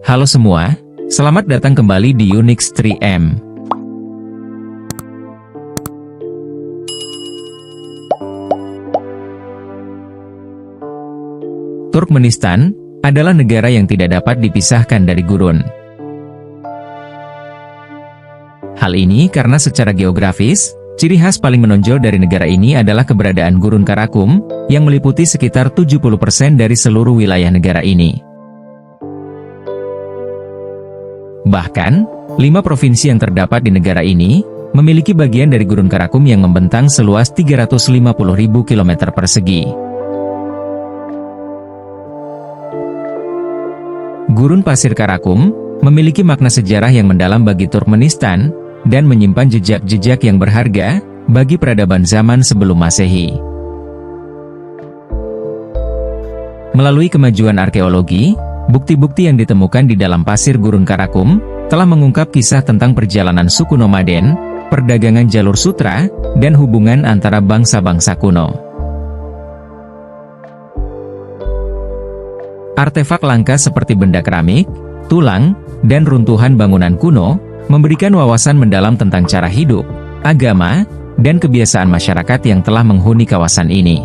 Halo semua, selamat datang kembali di Unix 3M. Turkmenistan adalah negara yang tidak dapat dipisahkan dari gurun. Hal ini karena secara geografis, ciri khas paling menonjol dari negara ini adalah keberadaan Gurun Karakum, yang meliputi sekitar 70% dari seluruh wilayah negara ini. Bahkan, 5 provinsi yang terdapat di negara ini, memiliki bagian dari Gurun Karakum yang membentang seluas 350.000 km persegi. Gurun Pasir Karakum memiliki makna sejarah yang mendalam bagi Turkmenistan, dan menyimpan jejak-jejak yang berharga bagi peradaban zaman sebelum Masehi. Melalui kemajuan arkeologi, bukti-bukti yang ditemukan di dalam pasir Gurun Karakum telah mengungkap kisah tentang perjalanan suku nomaden, perdagangan jalur sutra, dan hubungan antara bangsa-bangsa kuno. Artefak langka seperti benda keramik, tulang, dan runtuhan bangunan kuno memberikan wawasan mendalam tentang cara hidup, agama, dan kebiasaan masyarakat yang telah menghuni kawasan ini.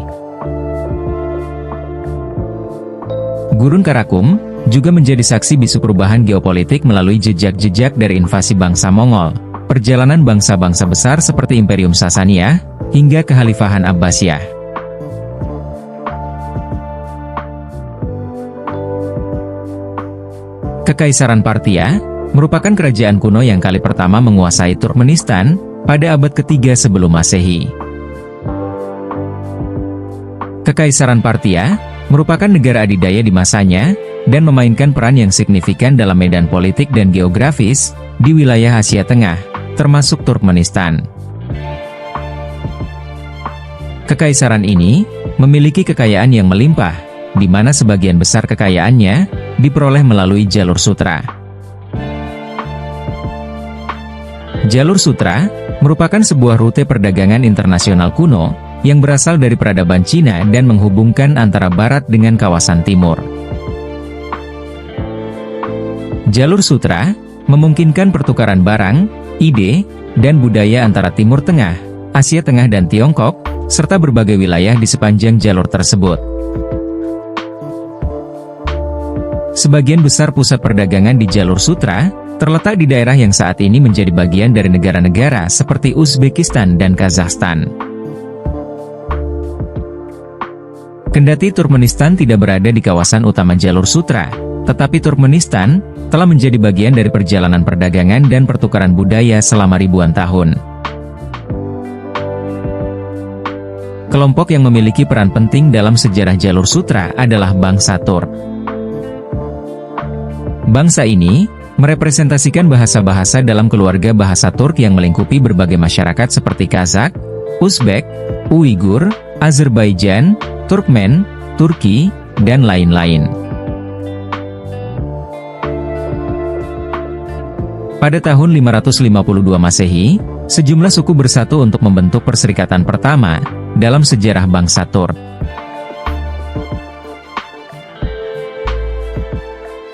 Gurun Karakum juga menjadi saksi bisu perubahan geopolitik melalui jejak-jejak dari invasi bangsa Mongol, perjalanan bangsa-bangsa besar seperti Imperium Sasania, hingga Kekhalifahan Abbasiyah. Kekaisaran Parthia merupakan kerajaan kuno yang kali pertama menguasai Turkmenistan pada abad ketiga sebelum Masehi. Kekaisaran Parthia merupakan negara adidaya di masanya, dan memainkan peran yang signifikan dalam medan politik dan geografis di wilayah Asia Tengah, termasuk Turkmenistan. Kekaisaran ini memiliki kekayaan yang melimpah, di mana sebagian besar kekayaannya diperoleh melalui jalur sutra. Jalur sutra merupakan sebuah rute perdagangan internasional kuno yang berasal dari peradaban Cina dan menghubungkan antara barat dengan kawasan timur. Jalur sutra memungkinkan pertukaran barang, ide, dan budaya antara Timur Tengah, Asia Tengah dan Tiongkok, serta berbagai wilayah di sepanjang jalur tersebut. Sebagian besar pusat perdagangan di jalur sutra terletak di daerah yang saat ini menjadi bagian dari negara-negara seperti Uzbekistan dan Kazakhstan. Kendati Turkmenistan tidak berada di kawasan utama jalur sutra, tetapi Turkmenistan telah menjadi bagian dari perjalanan perdagangan dan pertukaran budaya selama ribuan tahun. Kelompok yang memiliki peran penting dalam sejarah jalur sutra adalah bangsa Turk. Bangsa ini merepresentasikan bahasa-bahasa dalam keluarga bahasa Turk yang melingkupi berbagai masyarakat seperti Kazakh, Uzbek, Uighur, Azerbaijan, Turkmen, Turki, dan lain-lain. Pada tahun 552 Masehi, sejumlah suku bersatu untuk membentuk perserikatan pertama dalam sejarah bangsa Turk.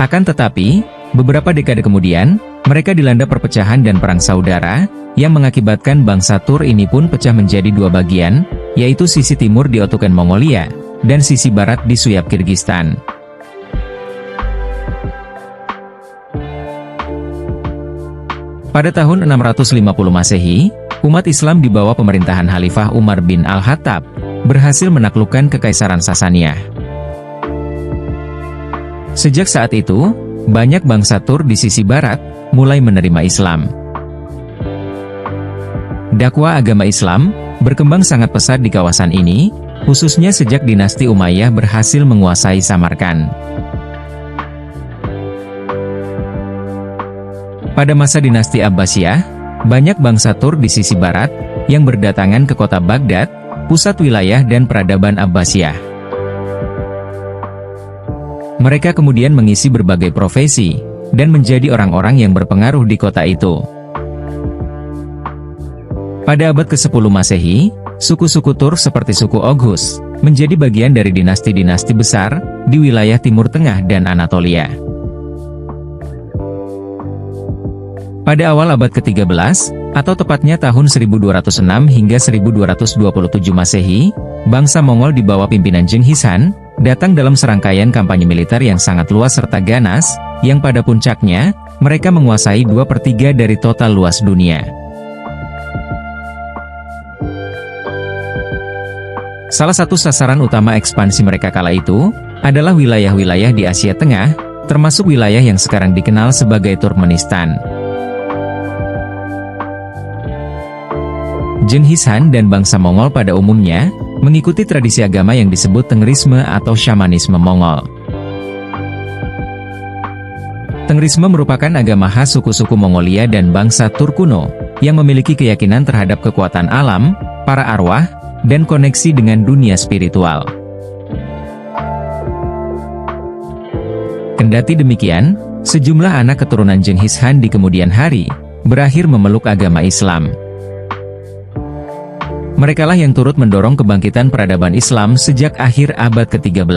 Akan tetapi, beberapa dekade kemudian, mereka dilanda perpecahan dan perang saudara, yang mengakibatkan bangsa Turk ini pun pecah menjadi dua bagian, yaitu sisi timur di Otoken Mongolia, dan sisi barat di Suyab Kirgistan. Pada tahun 650 Masehi, umat Islam di bawah pemerintahan Khalifah Umar bin Al-Khattab berhasil menaklukkan Kekaisaran Sasania. Sejak saat itu, banyak bangsa Turk di sisi barat mulai menerima Islam. Dakwah agama Islam berkembang sangat pesat di kawasan ini, khususnya sejak dinasti Umayyah berhasil menguasai Samarkand. Pada masa dinasti Abbasiyah, banyak bangsa Turk di sisi barat yang berdatangan ke kota Baghdad, pusat wilayah dan peradaban Abbasiyah. Mereka kemudian mengisi berbagai profesi dan menjadi orang-orang yang berpengaruh di kota itu. Pada abad ke-10 Masehi, suku-suku Turk seperti suku Oghuz menjadi bagian dari dinasti-dinasti besar di wilayah Timur Tengah dan Anatolia. Pada awal abad ke-13, atau tepatnya tahun 1206 hingga 1227 Masehi, bangsa Mongol di bawah pimpinan Jenghis Han, datang dalam serangkaian kampanye militer yang sangat luas serta ganas, yang pada puncaknya, mereka menguasai 2/3 dari total luas dunia. Salah satu sasaran utama ekspansi mereka kala itu, adalah wilayah-wilayah di Asia Tengah, termasuk wilayah yang sekarang dikenal sebagai Turkmenistan. Jenghis Han dan bangsa Mongol pada umumnya, mengikuti tradisi agama yang disebut Tengrisme atau Syamanisme Mongol. Tengrisme merupakan agama khas suku-suku Mongolia dan bangsa Turk kuno, yang memiliki keyakinan terhadap kekuatan alam, para arwah, dan koneksi dengan dunia spiritual. Kendati demikian, sejumlah anak keturunan Jenghis Han di kemudian hari, berakhir memeluk agama Islam. Merekalah yang turut mendorong kebangkitan peradaban Islam sejak akhir abad ke-13.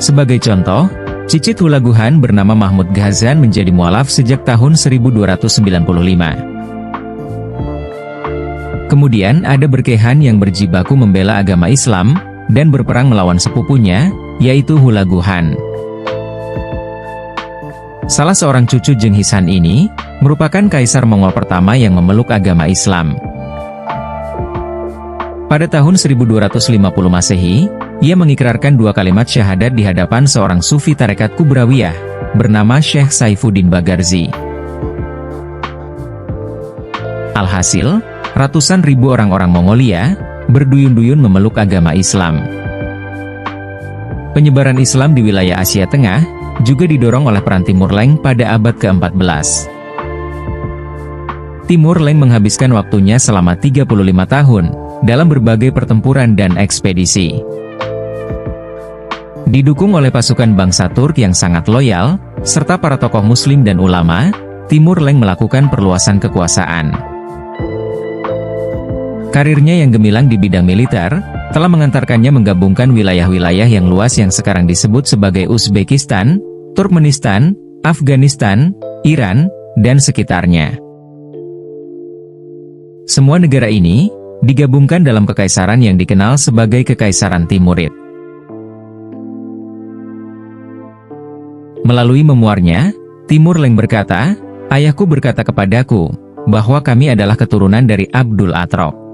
Sebagai contoh, cicit Hulagu Han bernama Mahmud Ghazan menjadi mualaf sejak tahun 1295. Kemudian ada Berkehan yang berjibaku membela agama Islam, dan berperang melawan sepupunya, yaitu Hulagu Han. Salah seorang cucu Jenghis Han ini, merupakan kaisar Mongol pertama yang memeluk agama Islam. Pada tahun 1250 Masehi, ia mengikrarkan 2 kalimat syahadat di hadapan seorang sufi tarekat Kubrawiyah, bernama Syekh Saifuddin Bagarzi. Alhasil, ratusan ribu orang-orang Mongolia, berduyun-duyun memeluk agama Islam. Penyebaran Islam di wilayah Asia Tengah, juga didorong oleh peran Timur Leng pada abad ke-14. Timur Leng menghabiskan waktunya selama 35 tahun, dalam berbagai pertempuran dan ekspedisi. Didukung oleh pasukan bangsa Turk yang sangat loyal, serta para tokoh muslim dan ulama, Timur Leng melakukan perluasan kekuasaan. Karirnya yang gemilang di bidang militer, telah mengantarkannya menggabungkan wilayah-wilayah yang luas yang sekarang disebut sebagai Uzbekistan, Turkmenistan, Afghanistan, Iran, dan sekitarnya. Semua negara ini, digabungkan dalam kekaisaran yang dikenal sebagai Kekaisaran Timurid. Melalui memuarnya, Timur Leng berkata, "Ayahku berkata kepadaku, bahwa kami adalah keturunan dari Abdul Atrok."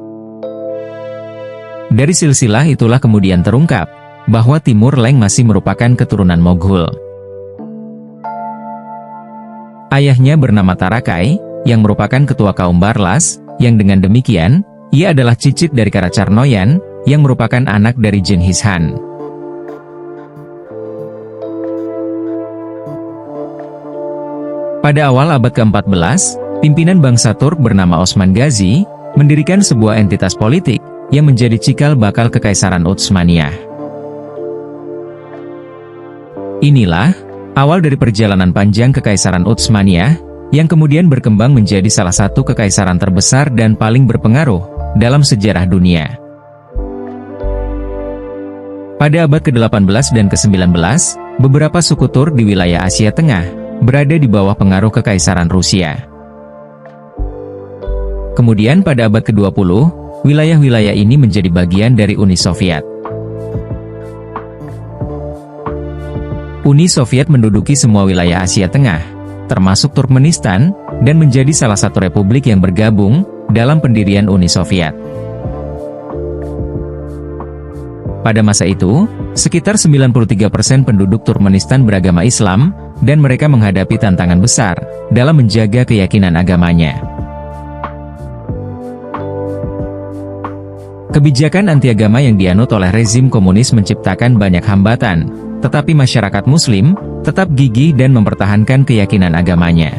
Dari silsilah itulah kemudian terungkap, bahwa Timur Leng masih merupakan keturunan Moghul. Ayahnya bernama Tarakai, yang merupakan ketua kaum Barlas, yang dengan demikian, ia adalah cicit dari Karacarnoyan, yang merupakan anak dari Jenghis Han. Pada awal abad ke-14, pimpinan bangsa Turk bernama Osman Gazi, mendirikan sebuah entitas politik, yang menjadi cikal bakal Kekaisaran Utsmaniyah. Inilah, awal dari perjalanan panjang Kekaisaran Utsmaniyah, yang kemudian berkembang menjadi salah satu kekaisaran terbesar dan paling berpengaruh, dalam sejarah dunia. Pada abad ke-18 dan ke-19, beberapa suku Turk di wilayah Asia Tengah, berada di bawah pengaruh Kekaisaran Rusia. Kemudian pada abad ke-20, wilayah-wilayah ini menjadi bagian dari Uni Soviet. Uni Soviet menduduki semua wilayah Asia Tengah, termasuk Turkmenistan, dan menjadi salah satu republik yang bergabung dalam pendirian Uni Soviet. Pada masa itu, sekitar 93% penduduk Turkmenistan beragama Islam, dan mereka menghadapi tantangan besar dalam menjaga keyakinan agamanya. Kebijakan antiagama yang dianut oleh rezim komunis menciptakan banyak hambatan, tetapi masyarakat Muslim tetap gigih dan mempertahankan keyakinan agamanya.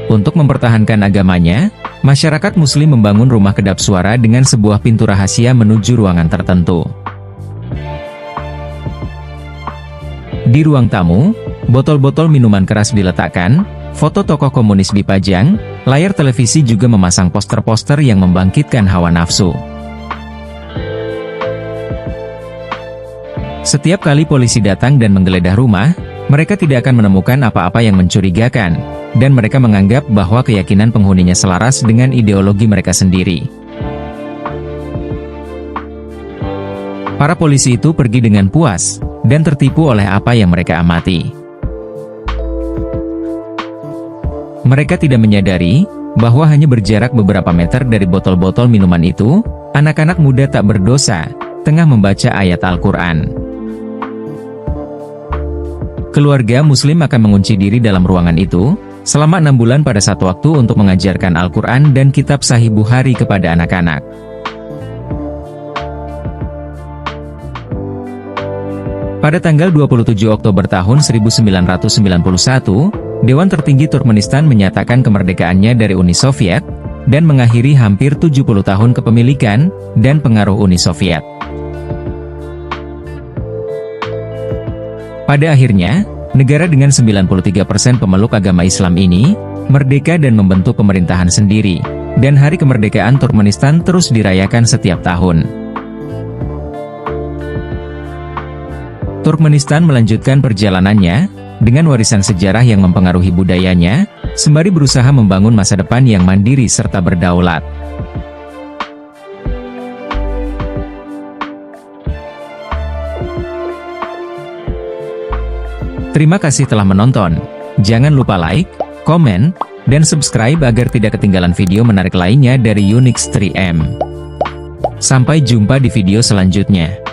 Untuk mempertahankan agamanya, masyarakat Muslim membangun rumah kedap suara dengan sebuah pintu rahasia menuju ruangan tertentu. Di ruang tamu, botol-botol minuman keras diletakkan, foto tokoh komunis dipajang, layar televisi juga memasang poster-poster yang membangkitkan hawa nafsu. Setiap kali polisi datang dan menggeledah rumah, mereka tidak akan menemukan apa-apa yang mencurigakan, dan mereka menganggap bahwa keyakinan penghuninya selaras dengan ideologi mereka sendiri. Para polisi itu pergi dengan puas, dan tertipu oleh apa yang mereka amati. Mereka tidak menyadari bahwa hanya berjarak beberapa meter dari botol-botol minuman itu, anak-anak muda tak berdosa tengah membaca ayat Al-Quran. Keluarga Muslim akan mengunci diri dalam ruangan itu selama 6 bulan pada satu waktu untuk mengajarkan Al-Quran dan kitab Sahih Bukhari kepada anak-anak. Pada tanggal 27 Oktober tahun 1991, Dewan Tertinggi Turkmenistan menyatakan kemerdekaannya dari Uni Soviet, dan mengakhiri hampir 70 tahun kepemilikan dan pengaruh Uni Soviet. Pada akhirnya, negara dengan 93% pemeluk agama Islam ini, merdeka dan membentuk pemerintahan sendiri, dan Hari Kemerdekaan Turkmenistan terus dirayakan setiap tahun. Turkmenistan melanjutkan perjalanannya, dengan warisan sejarah yang mempengaruhi budayanya, sembari berusaha membangun masa depan yang mandiri serta berdaulat. Terima kasih telah menonton. Jangan lupa like, komen, dan subscribe agar tidak ketinggalan video menarik lainnya dari Unix 3M. Sampai jumpa di video selanjutnya.